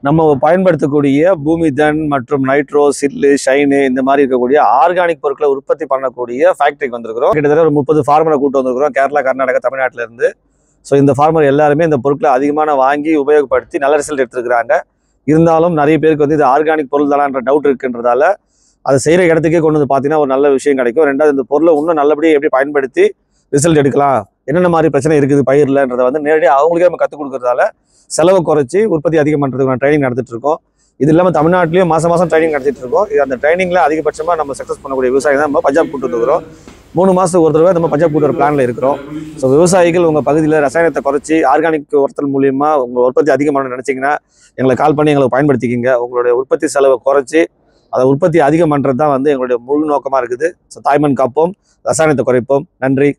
நம்ம பயன்படுத்தக்கூடிய பூமிதன் மற்றும் நைட்ரோ, சில்லு, ஷைனு இந்த மாதிரி இருக்கக்கூடிய ஆர்கானிக் பொருட்களை உற்பத்தி பண்ணக்கூடிய ஃபேக்டரிக்கு வந்திருக்கிறோம். கிட்டத்தட்ட ஒரு 30 ஃபார்மரை கூட்டு வந்திருக்கிறோம் கேரளா, கர்நாடகா, தமிழ்நாட்டில இருந்து. ஸோ இந்த ஃபார்மர் எல்லாருமே இந்த பொருட்களை அதிகமான வாங்கி உபயோகப்படுத்தி நல்ல ரிசல்ட் எடுத்துருக்கிறாங்க. இருந்தாலும் நிறைய பேருக்கு வந்து இது ஆர்கானிக் பொருள் தானான்ற டவுட் இருக்குன்றதால அதை செய்கிற இடத்துக்கே கொண்டு வந்து பார்த்தீங்கன்னா ஒரு நல்ல விஷயம் கிடைக்கும். ரெண்டாவது இந்த பொருளை இன்னும் நல்லபடியாக எப்படி பயன்படுத்தி ரிசல்ட் எடுக்கலாம், என்னென்ன மாதிரி பிரச்சனை இருக்குது பயிரில்ன்றதை வந்து நேரடியாக அவங்களுக்கே நம்ம கற்றுக் கொடுக்கறதால செலவை குறைச்சி உற்பத்தி அதிகம் பண்ணுறதுக்கு ட்ரைனிங் நடத்திட்டு இருக்கோம். இது இல்லாமல் தமிழ்நாட்டிலையும் மாதம் ட்ரைனிங் நடத்திட்டு இருக்கோம். அந்த ட்ரைனிங்கில் அதிகபட்சமாக நம்ம சக்ஸஸ் பண்ணக்கூடிய விவசாயம் தான் நம்ம பஞ்சாப் கூட்டு வந்துக்கிறோம். 3 மாதத்துக்கு ஒரு தடவை நம்ம பஞ்சாப் கூட்டு ஒரு பிளானில் இருக்கிறோம். ஸோ விவசாயிகள் உங்கள் பகுதியில் ரசாயனத்தை குறைச்சி ஆர்கானிக் உரத்தல் மூலியமாக உங்கள் உற்பத்தி அதிகமான நினச்சிங்கன்னா எங்களை கால் பண்ணி எங்களுக்கு பயன்படுத்திக்கிங்க. உங்களுடைய உற்பத்தி செலவை குறைச்சி அதை உற்பத்தி அதிகம் பண்ணுறது தான் வந்து எங்களுடைய முழு நோக்கமாக இருக்குது. ஸோ தாய்மண் காப்போம், ரசாயனத்தை குறைப்போம். நன்றி.